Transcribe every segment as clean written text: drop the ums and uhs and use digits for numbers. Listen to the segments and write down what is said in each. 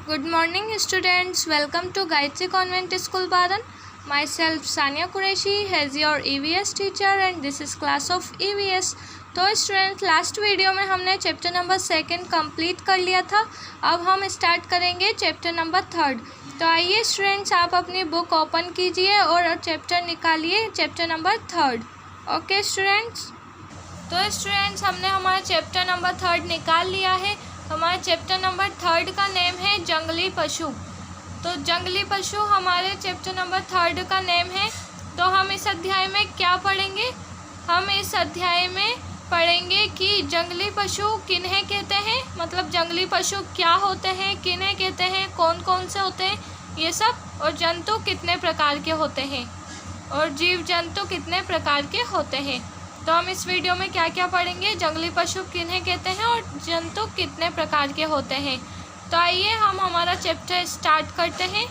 Good morning students, welcome to Gayatri Convent School Baran. Myself Sania Qureshi as your EVS teacher and this is class of EVS. तो student last video में हमने chapter number 2 complete कर लिया था। अब हम start करेंगे chapter number 3। तो आइए स्टूडेंट्स, आप अपनी बुक ओपन कीजिए और चैप्टर निकालिए, चैप्टर नंबर 3। ओके स्टूडेंट्स, तो स्टूडेंट्स हमने हमारा चैप्टर नंबर 3 निकाल लिया है। हमारे चैप्टर नंबर 3 का नेम है जंगली पशु। तो जंगली पशु हमारे चैप्टर नंबर 3 का नेम है। तो हम इस अध्याय में क्या पढ़ेंगे? हम इस अध्याय में पढ़ेंगे कि जंगली पशु किन्हें कहते हैं, मतलब जंगली पशु क्या होते हैं, किन्हें कहते हैं, कौन कौन से होते हैं ये सब, और जंतु कितने प्रकार के होते हैं, और जीव जंतु कितने प्रकार के होते हैं। तो हम इस वीडियो में क्या क्या पढ़ेंगे, जंगली पशु किन्हें कहते हैं और जंतु कितने प्रकार के होते हैं। तो आइए हम हमारा चैप्टर स्टार्ट करते हैं।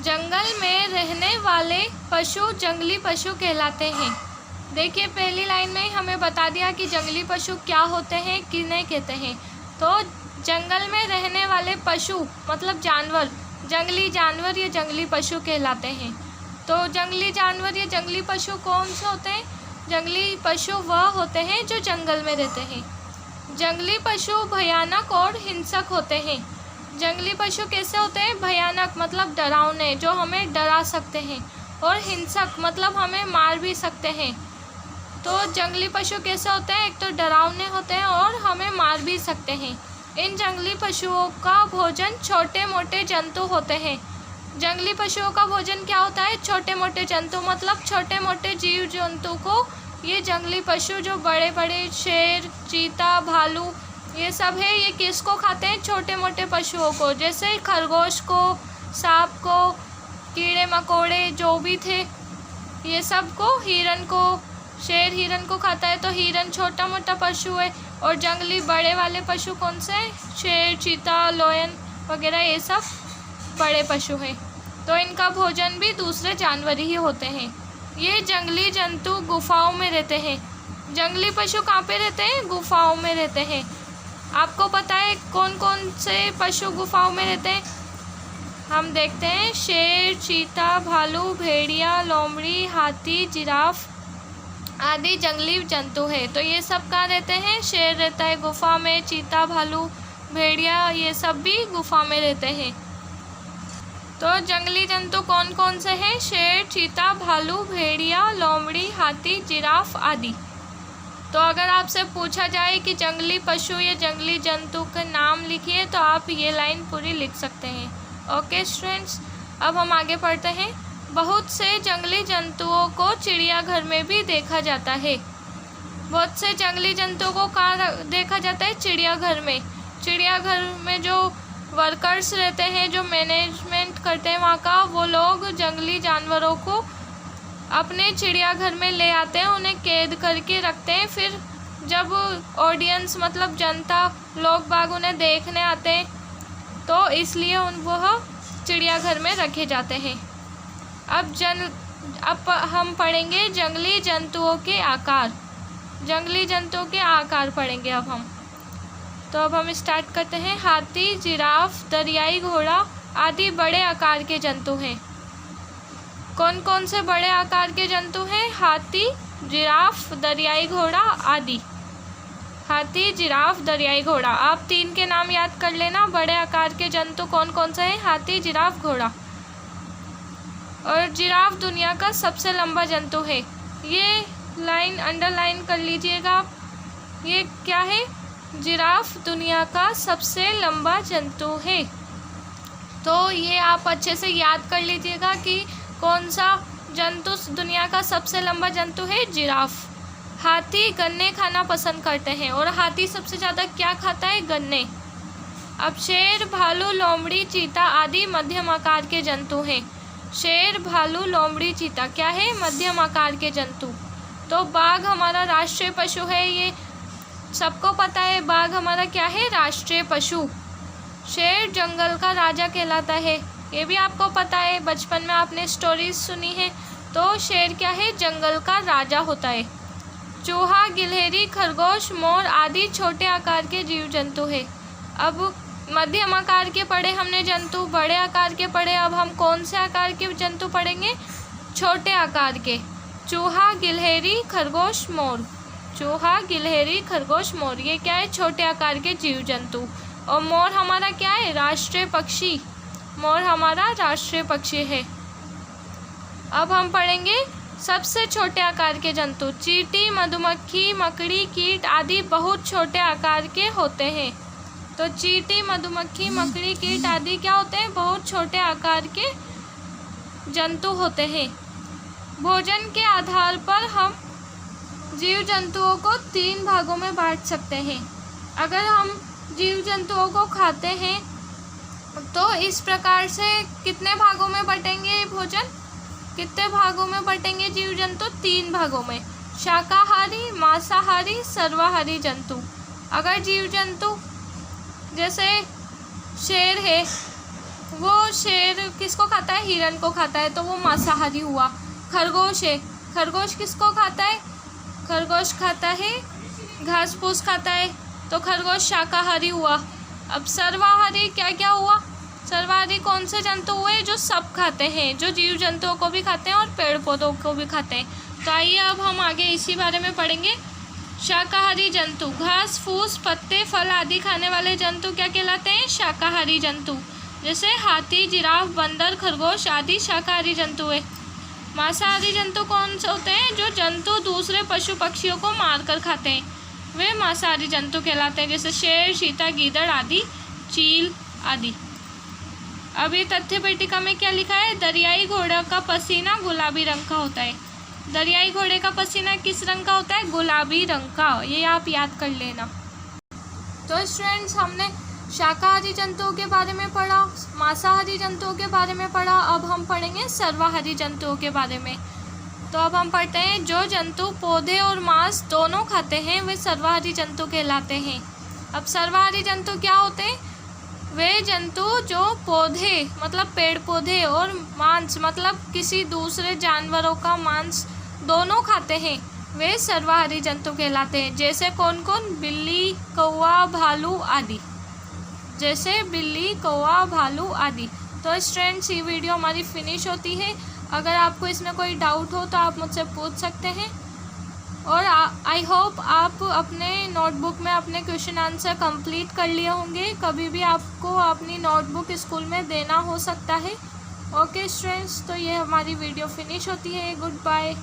जंगल में रहने वाले पशु जंगली पशु कहलाते हैं। देखिए पहली लाइन में ही हमें बता दिया कि जंगली पशु क्या होते हैं, किन्हें कहते हैं। तो जंगल में रहने वाले पशु मतलब जानवर, जंगली जानवर या जंगली पशु कहलाते हैं। तो जंगली जानवर या जंगली पशु कौन से होते हैं? जंगली पशु वह होते हैं जो जंगल में रहते हैं। जंगली पशु भयानक और हिंसक होते हैं। जंगली पशु कैसे होते हैं? भयानक मतलब डरावने, जो हमें डरा सकते हैं, और हिंसक मतलब हमें मार भी सकते हैं। तो जंगली पशु कैसे होते हैं? एक तो डरावने होते हैं और हमें मार भी सकते हैं। इन जंगली पशुओं का भोजन छोटे मोटे जंतु होते हैं। जंगली पशुओं का भोजन क्या होता है? छोटे मोटे जंतु, मतलब छोटे मोटे जीव जंतु को ये जंगली पशु, जो बड़े बड़े शेर, चीता, भालू ये सब है, ये किसको खाते हैं? छोटे मोटे पशुओं को, जैसे खरगोश को, सांप को, कीड़े मकोड़े जो भी थे ये सब को, हिरन को, शेर हिरन को खाता है। तो हिरन छोटा मोटा पशु है, और जंगली बड़े वाले पशु कौन से हैं? शेर, चीता, लायन वगैरह ये सब बड़े पशु हैं। तो इनका भोजन भी दूसरे जानवर ही होते हैं। ये जंगली जंतु गुफाओं में रहते हैं। जंगली पशु कहाँ पे रहते हैं? गुफाओं में रहते हैं। आपको पता है कौन कौन से पशु गुफाओं में रहते हैं? हम देखते हैं, शेर, चीता, भालू, भेड़िया, लोमड़ी, हाथी, जिराफ आदि जंगली जंतु है। तो ये सब कहाँ रहते हैं? शेर रहता है गुफा में, चीता, भालू, भेड़िया ये सब भी गुफा में रहते हैं। तो जंगली जंतु कौन कौन से हैं? शेर, चीता, भालू, भेड़िया, लोमड़ी, हाथी, जिराफ आदि। तो अगर आपसे पूछा जाए कि जंगली पशु या जंगली जंतु के नाम लिखिए, तो आप ये लाइन पूरी लिख सकते हैं। ओके स्टूडेंट्स, अब हम आगे पढ़ते हैं। बहुत से जंगली जंतुओं को चिड़ियाघर में भी देखा जाता है। बहुत से जंगली जंतुओं को कहाँ देखा जाता है? चिड़ियाघर में। चिड़ियाघर में जो वर्कर्स रहते हैं, जो मैनेजमेंट करते हैं वहाँ का, वो लोग जंगली जानवरों को अपने चिड़ियाघर में ले आते हैं, उन्हें कैद करके रखते हैं। फिर जब ऑडियंस मतलब जनता, लोग बाग उन्हें देखने आते हैं, तो इसलिए वह चिड़ियाघर में रखे जाते हैं। अब हम पढ़ेंगे जंगली जंतुओं के आकार। जंगली जंतुओं के आकार पढ़ेंगे अब हम। तो अब हम स्टार्ट करते हैं। हाथी, जिराफ, दरियाई घोड़ा आदि बड़े आकार के जंतु हैं। कौन कौन से बड़े आकार के जंतु हैं? हाथी, जिराफ, दरियाई घोड़ा आदि। हाथी, जिराफ, दरियाई घोड़ा, आप 3 के नाम याद कर लेना। बड़े आकार के जंतु कौन कौन से हैं? हाथी, जिराफ, घोड़ा। और जिराफ दुनिया का सबसे लंबा जंतु है। ये लाइन अंडरलाइन कर लीजिएगा आप। ये क्या है? जिराफ दुनिया का सबसे लंबा जंतु है। तो ये आप अच्छे से याद कर लीजिएगा कि कौन सा जंतु दुनिया का सबसे लंबा जंतु है? जिराफ। हाथी गन्ने खाना पसंद करते हैं, और हाथी सबसे ज़्यादा क्या खाता है? गन्ने। अब शेर, भालू, लोमड़ी, चीता आदि मध्यम आकार के जंतु हैं। शेर, भालू, लोमड़ी, चीता क्या है? मध्यम आकार के जंतु। तो बाघ हमारा राष्ट्रीय पशु है, ये सबको पता है। बाघ हमारा क्या है? राष्ट्रीय पशु। शेर जंगल का राजा कहलाता है, ये भी आपको पता है, बचपन में आपने स्टोरीज सुनी है। तो शेर क्या है? जंगल का राजा होता है। चूहा, गिलहरी, खरगोश, मोर आदि छोटे आकार के जीव जंतु है। अब मध्यम आकार के पढ़े हमने जंतु, बड़े आकार के पढ़े, अब हम कौन से आकार के जंतु पढ़ेंगे? छोटे आकार के। चूहा, गिलहरी, खरगोश, मोर। चूहा, गिलहरी, खरगोश, मोर, ये क्या है? छोटे आकार के जीव जंतु। और मोर हमारा क्या है? राष्ट्रीय पक्षी। मोर हमारा राष्ट्रीय पक्षी है। अब हम पढ़ेंगे सबसे छोटे आकार के जंतु। चींटी, मधुमक्खी, मकड़ी, कीट आदि बहुत छोटे आकार के होते हैं। तो चींटी, मधुमक्खी, मकड़ी, कीट आदि क्या होते हैं? बहुत छोटे आकार के जंतु होते हैं। भोजन के आधार पर हम जीव जंतुओं को 3 भागों में बांट सकते हैं। अगर हम जीव जंतुओं को खाते हैं तो इस प्रकार से कितने भागों में बटेंगे भोजन? कितने भागों में बटेंगे जीव जंतु? 3 भागों में। शाकाहारी, मांसाहारी, सर्वाहारी जंतु। अगर जीव जंतु जैसे शेर है, वो शेर किसको खाता है? हिरण को खाता है, तो वो मांसाहारी हुआ। खरगोश है, खरगोश किसको खाता है? खरगोश खाता है घास फूस खाता है, तो खरगोश शाकाहारी हुआ। अब सर्वाहारी क्या क्या हुआ? सर्वाहारी कौन से जंतु हुए? जो सब खाते हैं, जो जीव जंतुओं को भी खाते हैं और पेड़ पौधों को भी खाते हैं। तो आइए अब हम आगे इसी बारे में पढ़ेंगे। शाकाहारी जंतु, घास फूस, पत्ते, फल आदि खाने वाले जंतु क्या कहलाते हैं? शाकाहारी जंतु। जैसे हाथी, जिराफ, बंदर, खरगोश आदि शाकाहारी जंतु है। मांसाहारी जंतु कौन से होते हैं? जो जंतु दूसरे पशु पक्षियों को मारकर खाते हैं, वे मांसाहारी जंतु कहलाते हैं। जैसे शेर, चीता, गीदड़ आदि, चील आदि। अभी तथ्य पेटिका में क्या लिखा है? दरियाई घोड़ा का पसीना गुलाबी रंग का होता है। दरियाई घोड़े का पसीना किस रंग का होता है? गुलाबी रंग का। ये आप याद कर लेना। तो स्टूडेंट्स, हमने शाकाहारी जंतुओं के बारे में पढ़ा, मांसाहारी जंतुओं के बारे में पढ़ा। अब हम पढ़ेंगे सर्वाहारी जंतुओं के बारे में। तो अब हम पढ़ते हैं, जो जंतु पौधे और मांस दोनों खाते हैं वे सर्वाहारी जंतु कहलाते हैं। अब सर्वाहारी जंतु क्या होते हैं? वे जंतु जो पौधे मतलब पेड़ पौधे और मांस मतलब किसी दूसरे जानवरों का मांस दोनों खाते हैं, वे सर्वाहारी जंतु कहलाते हैं। जैसे कौन कौन? बिल्ली, कौवा, भालू आदि। जैसे बिल्ली, कौवा, भालू आदि। तो स्टूडेंट्स, ये वीडियो हमारी फिनिश होती है। अगर आपको इसमें कोई डाउट हो तो आप मुझसे पूछ सकते हैं। और आई होप आप अपने नोटबुक में अपने क्वेश्चन आंसर कंप्लीट कर लिए होंगे। कभी भी आपको अपनी नोटबुक स्कूल में देना हो सकता है। ओके स्टूडेंट्स, तो ये हमारी वीडियो फिनिश होती है। Good bye.